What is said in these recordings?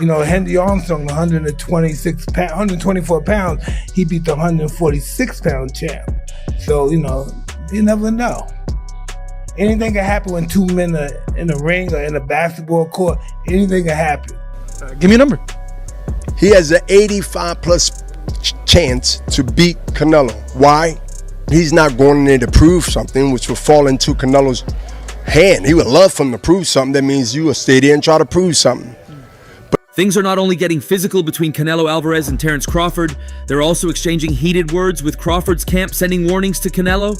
You know, Henry Armstrong, 124 pounds, he beat the 146-pound champ. So, you know, you never know. Anything can happen when two men are in a ring or in a basketball court. Anything can happen. Give me a number. He has an 85+ chance to beat Canelo. Why? He's not going in there to prove something, which will fall into Canelo's hand. He would love for him to prove something. That means you will stay there and try to prove something. Things are not only getting physical between Canelo Alvarez and Terence Crawford, they're also exchanging heated words, with Crawford's camp sending warnings to Canelo.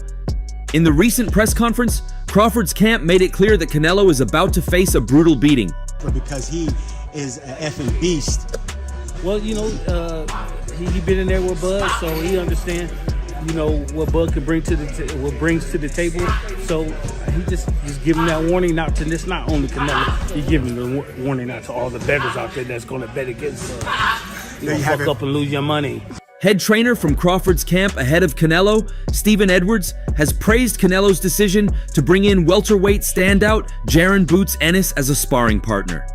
In the recent press conference, Crawford's camp made it clear that Canelo is about to face a brutal beating. Because he is an effing beast. Well, you know, he been in there with Bud, so he understands, you know, what Bud can bring to what brings to the table. So he just giving that warning not to this, not only Canelo. He's giving the warning out to all the bettors out there that's going to bet against Bud. You know, fuck up and lose your money. Head trainer from Crawford's camp ahead of Canelo, Stephen Edwards, has praised Canelo's decision to bring in welterweight standout Jaron Boots Ennis as a sparring partner.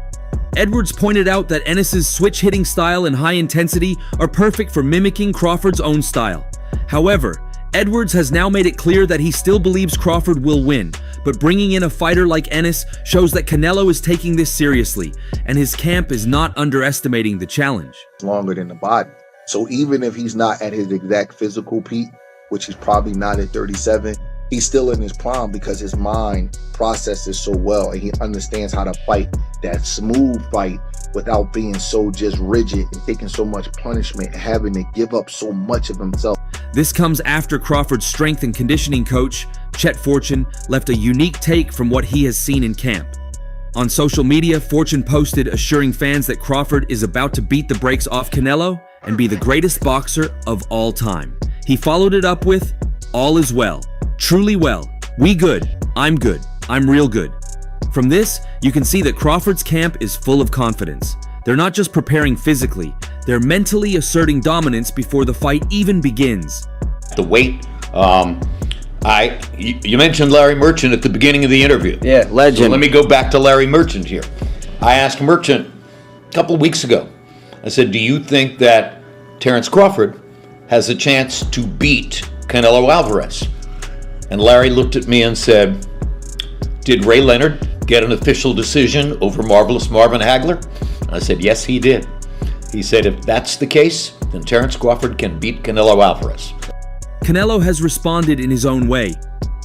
Edwards pointed out that Ennis's switch-hitting style and high intensity are perfect for mimicking Crawford's own style. However, Edwards has now made it clear that he still believes Crawford will win, but bringing in a fighter like Ennis shows that Canelo is taking this seriously, and his camp is not underestimating the challenge. Longer than the body. So even if he's not at his exact physical peak, which he's probably not at 37, he's still in his prime because his mind processes so well and he understands how to fight that smooth fight without being so just rigid and taking so much punishment and having to give up so much of himself. This comes after Crawford's strength and conditioning coach, Cadet Fortune, left a unique take from what he has seen in camp. On social media, Fortune posted assuring fans that Crawford is about to beat the brakes off Canelo and be the greatest boxer of all time. He followed it up with, "All is well, truly well, we good, I'm real good." From this, you can see that Crawford's camp is full of confidence. They're not just preparing physically, they're mentally asserting dominance before the fight even begins. The weight, you mentioned Larry Merchant at the beginning of the interview. Yeah, legend. So let me go back to Larry Merchant here. I asked Merchant a couple of weeks ago, I said, do you think that Terence Crawford has a chance to beat Canelo Alvarez? And Larry looked at me and said, did Ray Leonard get an official decision over Marvelous Marvin Hagler? And I said, yes, he did. He said, if that's the case, then Terence Crawford can beat Canelo Alvarez. Canelo has responded in his own way.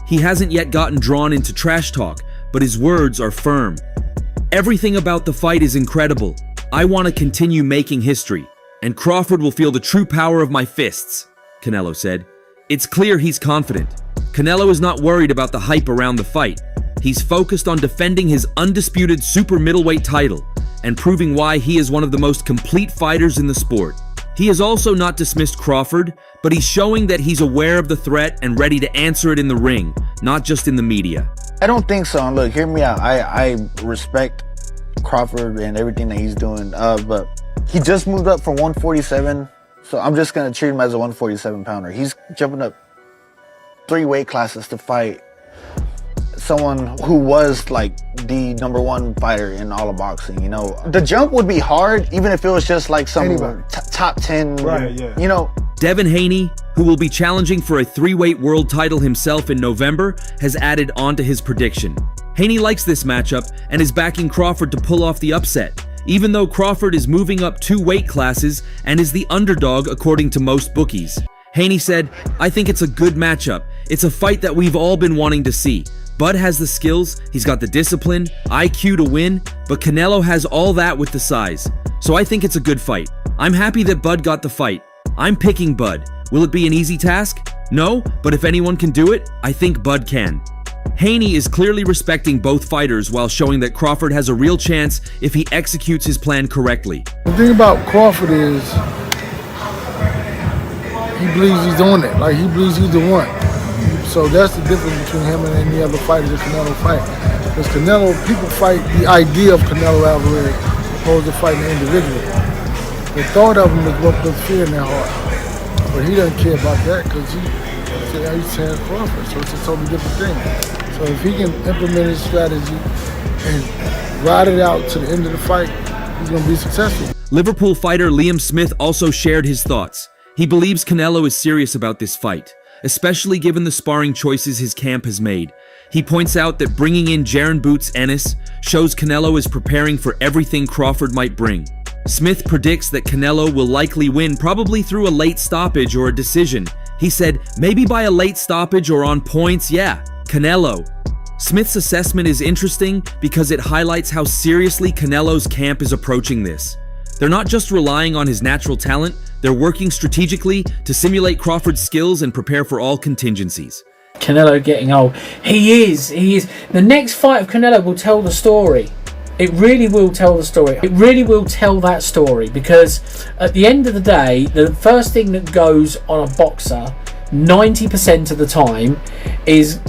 He hasn't yet gotten drawn into trash talk, but his words are firm. Everything about the fight is incredible. I want to continue making history, and Crawford will feel the true power of my fists, Canelo said. It's clear he's confident. Canelo is not worried about the hype around the fight. He's focused on defending his undisputed super middleweight title and proving why he is one of the most complete fighters in the sport. He has also not dismissed Crawford, but he's showing that he's aware of the threat and ready to answer it in the ring, not just in the media. I don't think so. And look, hear me out. I respect Crawford and everything that he's doing, but he just moved up from 147, so I'm just going to treat him as a 147 pounder. He's jumping up 3 weight classes to fight someone who was like the #1 fighter in all of boxing. You know, the jump would be hard, even if it was just like some top 10, right, yeah. You know. Devin Haney, who will be challenging for a 3-weight world title himself in November, has added on to his prediction. Haney likes this matchup and is backing Crawford to pull off the upset, even though Crawford is moving up 2 weight classes and is the underdog according to most bookies. Haney said, I think it's a good matchup. It's a fight that we've all been wanting to see. Bud has the skills, he's got the discipline, IQ to win, but Canelo has all that with the size. So I think it's a good fight. I'm happy that Bud got the fight. I'm picking Bud. Will it be an easy task? No, but if anyone can do it, I think Bud can. Haney is clearly respecting both fighters while showing that Crawford has a real chance if he executes his plan correctly. The thing about Crawford is he believes he's on it, like he believes he's the one. So that's the difference between him and any other fighter that Canelo fight. Because Canelo, people fight the idea of Canelo Alvarez opposed to fighting the individual. The thought of him is what puts fear in their heart. But he doesn't care about that because he's Terence Crawford, so it's a totally different thing. So if he can implement his strategy and ride it out to the end of the fight, he's going to be successful. Liverpool fighter Liam Smith also shared his thoughts. He believes Canelo is serious about this fight, especially given the sparring choices his camp has made. He points out that bringing in Jaron Boots Ennis shows Canelo is preparing for everything Crawford might bring. Smith predicts that Canelo will likely win, probably through a late stoppage or a decision. He said, maybe by a late stoppage or on points, yeah, Canelo. Smith's assessment is interesting because it highlights how seriously Canelo's camp is approaching this. They're not just relying on his natural talent, they're working strategically to simulate Crawford's skills and prepare for all contingencies. Canelo getting old. He is. The next fight of Canelo will tell the story. It really will tell the story. It really will tell that story, because at the end of the day, the first thing that goes on a boxer 90% of the time is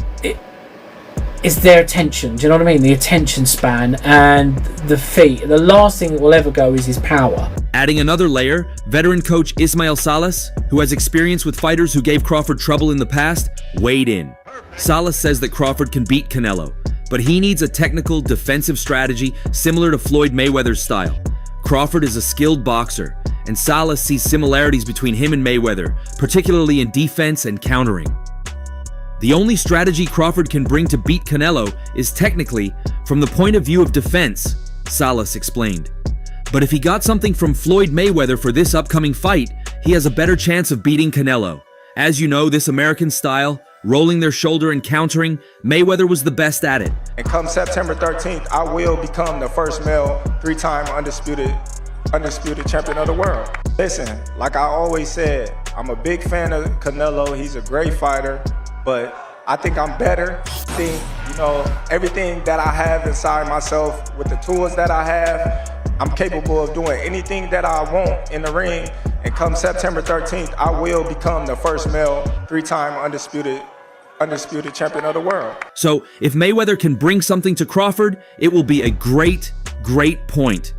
their attention. Do you know what I mean? The attention span and the feet. The last thing that will ever go is his power. Adding another layer, veteran coach Ismael Salas, who has experience with fighters who gave Crawford trouble in the past, weighed in. Salas says that Crawford can beat Canelo, but he needs a technical, defensive strategy similar to Floyd Mayweather's style. Crawford is a skilled boxer, and Salas sees similarities between him and Mayweather, particularly in defense and countering. The only strategy Crawford can bring to beat Canelo is technically from the point of view of defense, Salas explained. But if he got something from Floyd Mayweather for this upcoming fight, he has a better chance of beating Canelo. As you know, this American style, rolling their shoulder and countering, Mayweather was the best at it. And come September 13th, I will become the first male three-time undisputed champion of the world. Listen, like I always said, I'm a big fan of Canelo. He's a great fighter, but I think I'm better. Everything that I have inside myself, with the tools that I have, I'm capable of doing anything that I want in the ring. And come September 13th, I will become the first male three-time undisputed champion of the world. So if Mayweather can bring something to Crawford, it will be a great point.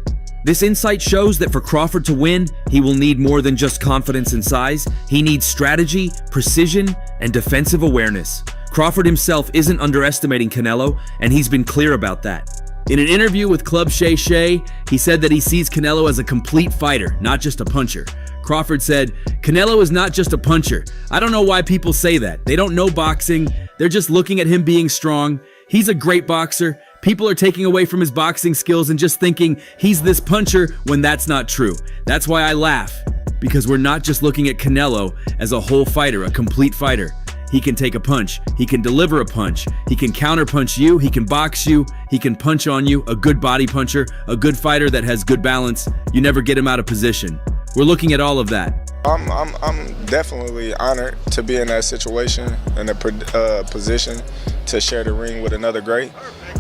This insight shows that for Crawford to win, he will need more than just confidence and size. He needs strategy, precision, and defensive awareness. Crawford himself isn't underestimating Canelo, and he's been clear about that. In an interview with Club Shay Shay, he said that he sees Canelo as a complete fighter, not just a puncher. Crawford said, "Canelo is not just a puncher. I don't know why people say that. They don't know boxing. They're just looking at him being strong. He's a great boxer. People are taking away from his boxing skills and just thinking he's this puncher when that's not true. That's why I laugh, because we're not just looking at Canelo as a whole fighter, a complete fighter. He can take a punch. He can deliver a punch. He can counterpunch you. He can box you. He can punch on you. A good body puncher, a good fighter that has good balance. You never get him out of position. We're looking at all of that." I'm definitely honored to be in that situation, in a position to share the ring with another great.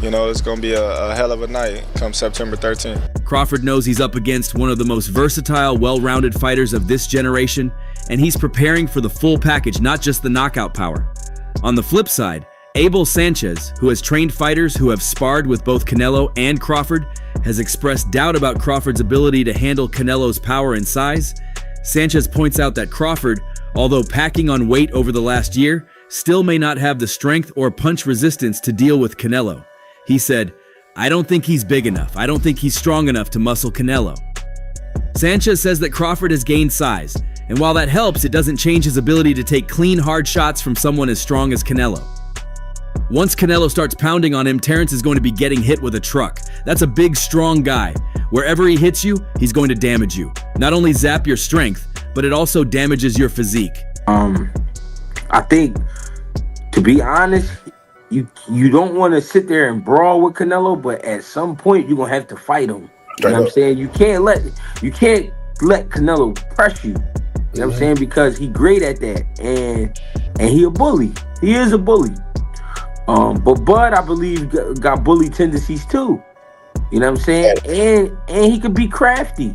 It's going to be a hell of a night come September 13th. Crawford knows he's up against one of the most versatile, well-rounded fighters of this generation, and he's preparing for the full package, not just the knockout power. On the flip side, Abel Sanchez, who has trained fighters who have sparred with both Canelo and Crawford, has expressed doubt about Crawford's ability to handle Canelo's power and size. Sanchez points out that Crawford, although packing on weight over the last year, still may not have the strength or punch resistance to deal with Canelo. He said, "I don't think he's big enough. I don't think he's strong enough to muscle Canelo." Sanchez says that Crawford has gained size, and while that helps, it doesn't change his ability to take clean, hard shots from someone as strong as Canelo. Once Canelo starts pounding on him, Terence is going to be getting hit with a truck. That's a big, strong guy. Wherever he hits you, he's going to damage you. Not only zap your strength, but it also damages your physique. I think, to be honest, you don't want to sit there and brawl with Canelo, but at some point you're gonna have to fight him. You know what I'm saying? You can't let Canelo press you. You know what I'm saying? Because he's great at that, and he a bully. He is a bully. But Bud, I believe, got bully tendencies too. You know what I'm saying? And he could be crafty.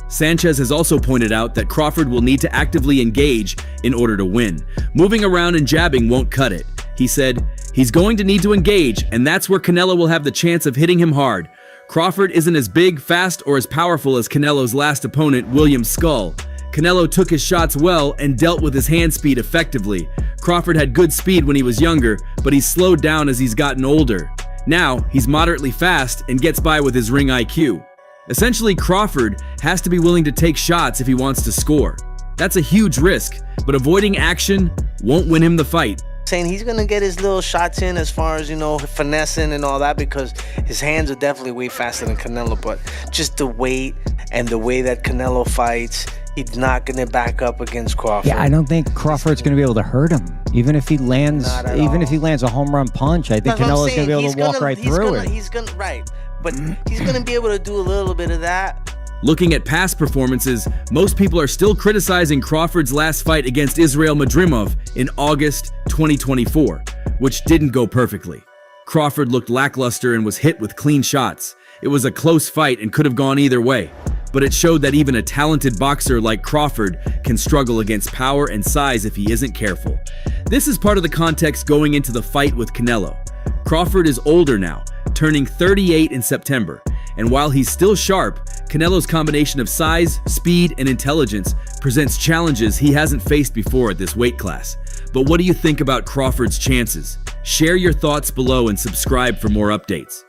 Sanchez has also pointed out that Crawford will need to actively engage in order to win. Moving around and jabbing won't cut it. He said, he's going to need to engage, and that's where Canelo will have the chance of hitting him hard. Crawford isn't as big, fast, or as powerful as Canelo's last opponent, William Skull. Canelo took his shots well and dealt with his hand speed effectively. Crawford had good speed when he was younger, but he's slowed down as he's gotten older. Now, he's moderately fast and gets by with his ring IQ. Essentially, Crawford has to be willing to take shots if he wants to score. That's a huge risk, but avoiding action won't win him the fight. Saying he's gonna get his little shots in as far as, you know, finessing and all that, because his hands are definitely way faster than Canelo, but just the weight and the way that Canelo fights, he's not gonna back up against Crawford. Yeah, I don't think Crawford's gonna be able to hurt him. Even if he lands a home run punch, I think Canelo's gonna be able to walk right through it. He's gonna but he's gonna be able to do a little bit of that. Looking at past performances, most people are still criticizing Crawford's last fight against Israel Madrimov in August 2024, which didn't go perfectly. Crawford looked lackluster and was hit with clean shots. It was a close fight and could have gone either way, but it showed that even a talented boxer like Crawford can struggle against power and size if he isn't careful. This is part of the context going into the fight with Canelo. Crawford is older now, turning 38 in September, and while he's still sharp, Canelo's combination of size, speed, and intelligence presents challenges he hasn't faced before at this weight class. But what do you think about Crawford's chances? Share your thoughts below and subscribe for more updates.